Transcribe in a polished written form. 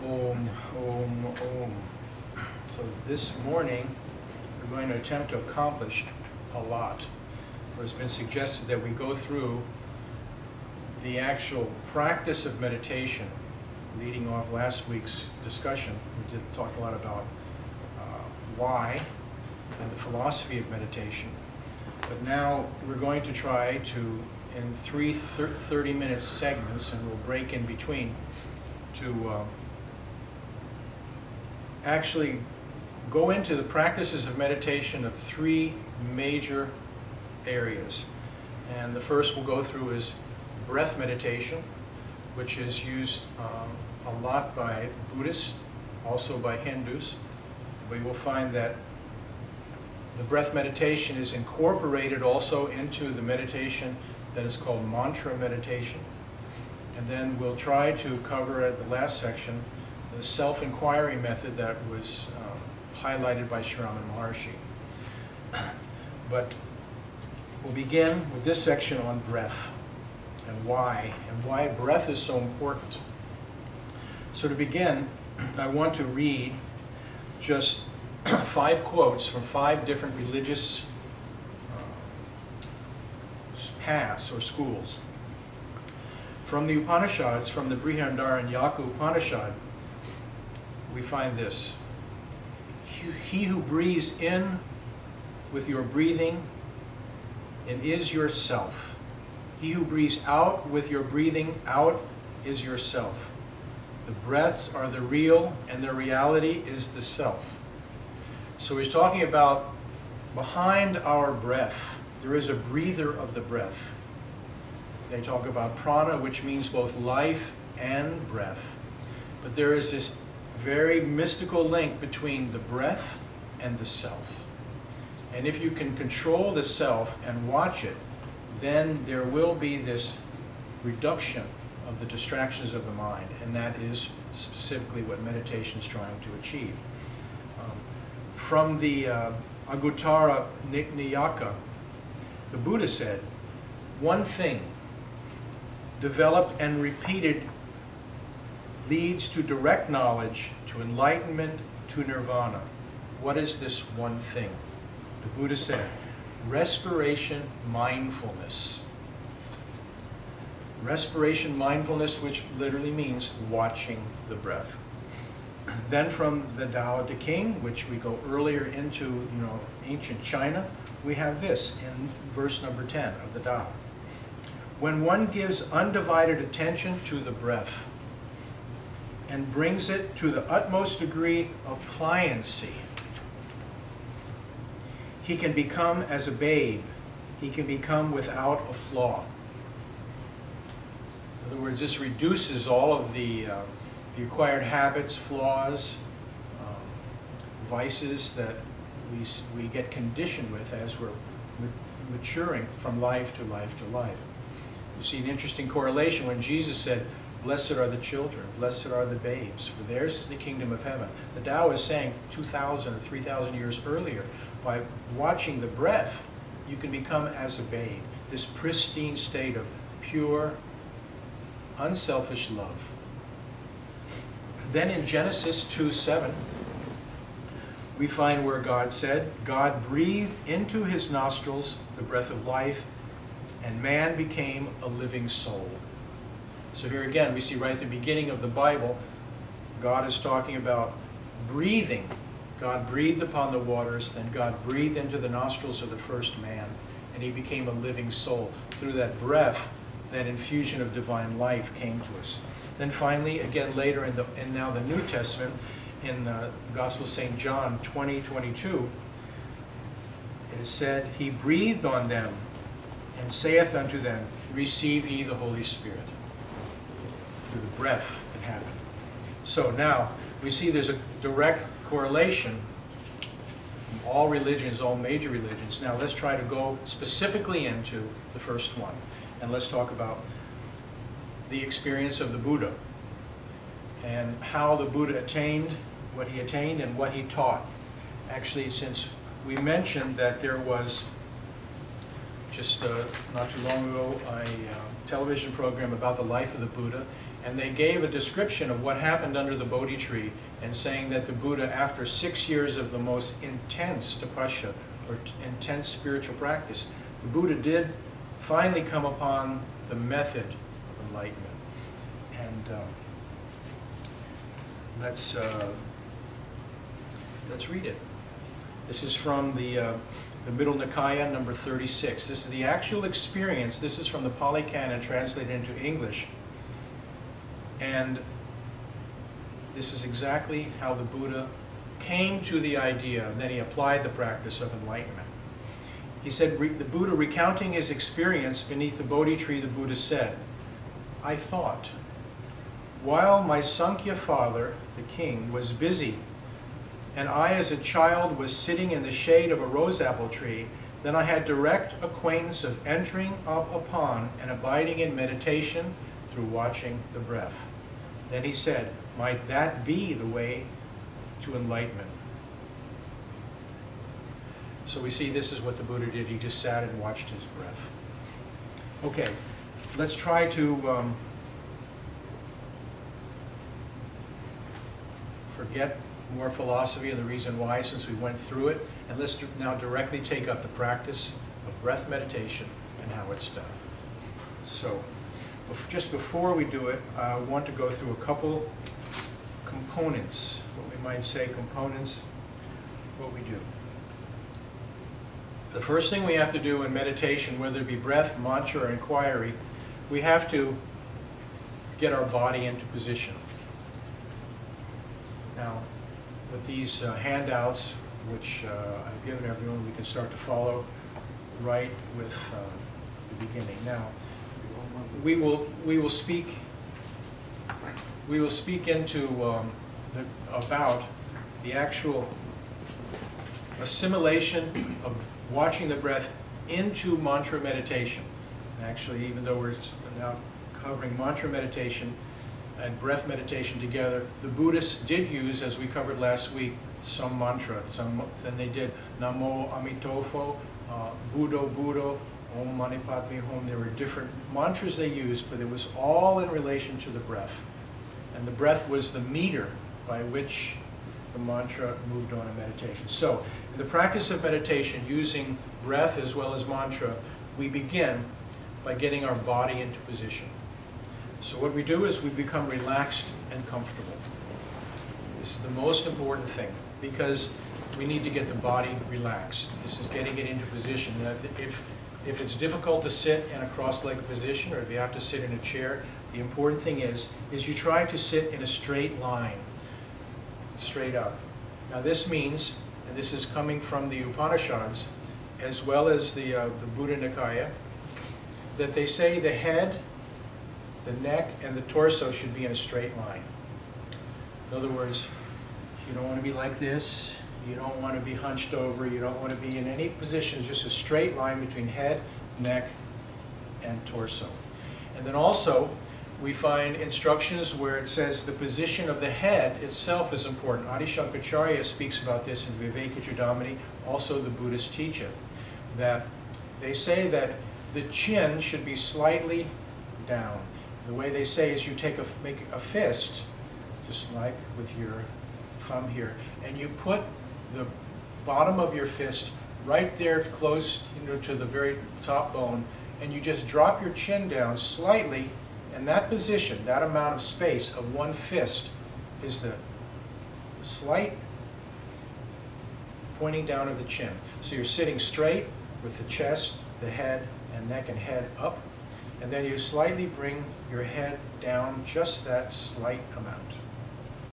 Om, Om, Om. So this morning, we're going to attempt to accomplish a lot. It has been suggested that we go through the actual practice of meditation, leading off last week's discussion. We did talk a lot about why and the philosophy of meditation. But now we're going to try to, in three 30-minute segments, and we'll break in between, to actually go into the practices of meditation of three major areas. And the first we'll go through is breath meditation, which is used a lot by Buddhists, also by Hindus. We will find that the breath meditation is incorporated also into the meditation that is called mantra meditation. And then we'll try to cover at the last section the self-inquiry method that was highlighted by Ramana Maharshi. But we'll begin with this section on breath and why breath is so important. So to begin, I want to read just 5 quotes from 5 different religious paths or schools. From the Upanishads, from the Brihadaranyaka Upanishad, we find this: he who breathes in with your breathing and is yourself. He who breathes out with your breathing out is yourself. The breaths are the real, and the reality is the self. So he's talking about behind our breath, there is a breather of the breath. They talk about prana, which means both life and breath. But there is this very mystical link between the breath and the self. And if you can control the self and watch it, then there will be this reduction of the distractions of the mind, and that is specifically what meditation is trying to achieve. From the Anguttara Nikayika, the Buddha said, one thing developed and repeated leads to direct knowledge, to enlightenment, to nirvana. What is this one thing? The Buddha said, respiration mindfulness. Respiration mindfulness, which literally means watching the breath. Then from the Tao Te Ching, which we go earlier into, ancient China, we have this in verse number 10 of the Tao. When one gives undivided attention to the breath and brings it to the utmost degree of pliancy, he can become as a babe. He can become without a flaw. In other words, this reduces all of the acquired habits, flaws, vices that we get conditioned with as we're maturing from life to life to life. You see an interesting correlation when Jesus said, blessed are the children, blessed are the babes, for theirs is the kingdom of heaven. The Tao is saying 2,000 or 3,000 years earlier, by watching the breath, you can become as a babe, this pristine state of pure, unselfish love. Then in Genesis 2:7, we find where God said, God breathed into his nostrils the breath of life, and man became a living soul. So here again, we see right at the beginning of the Bible, God is talking about breathing. God breathed upon the waters, then God breathed into the nostrils of the first man, and he became a living soul. Through that breath, that infusion of divine life came to us. Then finally, again later in now the New Testament, in the Gospel of St. John 20:22, it is said, he breathed on them and saith unto them, receive ye the Holy Spirit. Through the breath it happened. So now we see there's a direct correlation from all religions, all major religions. Now let's try to go specifically into the first one, and let's talk about the experience of the Buddha and how the Buddha attained what he attained and what he taught. Actually, since we mentioned that there was just not too long ago a television program about the life of the Buddha, And they gave a description of what happened under the Bodhi tree, and saying that the Buddha, after 6 years of the most intense tapasya, or intense spiritual practice, the Buddha did finally come upon the method of enlightenment. And let's read it. This is from the Middle Nikaya, number 36. This is the actual experience. This is from the Pali Canon translated into English. And this is exactly how the Buddha came to the idea, and then he applied the practice of enlightenment. He said, the Buddha, recounting his experience beneath the Bodhi tree, the Buddha said, "I thought, while my Sankhya father, the king, was busy, and I as a child was sitting in the shade of a rose apple tree, then I had direct acquaintance of entering up upon and abiding in meditation through watching the breath." Then he said, "Might that be the way to enlightenment?" So we see this is what the Buddha did. He just sat and watched his breath. Okay, let's try to forget more philosophy and the reason why, since we went through it, and let's now directly take up the practice of breath meditation and how it's done. So, just before we do it, I want to go through a couple components, what we might say components, what we do. The first thing we have to do in meditation, whether it be breath, mantra, or inquiry, we have to get our body into position. Now, with these handouts, which I've given everyone, we can start to follow right with the beginning. Now, we will speak into about the actual assimilation of watching the breath into mantra meditation. And actually, even though we're now covering mantra meditation and breath meditation together, the Buddhists did use, as we covered last week, some mantra. And they did Namo Amitofo, Buddho Buddho, Om Mani Padme Hum. There were different mantras they used, but it was all in relation to the breath. And the breath was the meter by which the mantra moved on in meditation. So, in the practice of meditation, using breath as well as mantra, we begin by getting our body into position. So what we do is we become relaxed and comfortable. This is the most important thing, because we need to get the body relaxed. This is getting it into position. If it's difficult to sit in a cross-legged position, or if you have to sit in a chair, the important thing is you try to sit in a straight line, straight up. Now this means, and this is coming from the Upanishads, as well as the Buddha Nikaya, that they say the head, the neck, and the torso should be in a straight line. In other words, you don't want to be like this, you don't want to be hunched over, you don't want to be in any position, just a straight line between head, neck, and torso. And then also, we find instructions where it says the position of the head itself is important. Adi Shankaracharya speaks about this in Vivekachudamani, also the Buddhists teach it, that they say that the chin should be slightly down. The way they say is you make a fist, just like with your thumb here, and you put the bottom of your fist right there close to the very top bone, and you just drop your chin down slightly. And that position, that amount of space of one fist, is the slight pointing down of the chin. So you're sitting straight with the chest, the head, and neck and head up. And then you slightly bring your head down just that slight amount.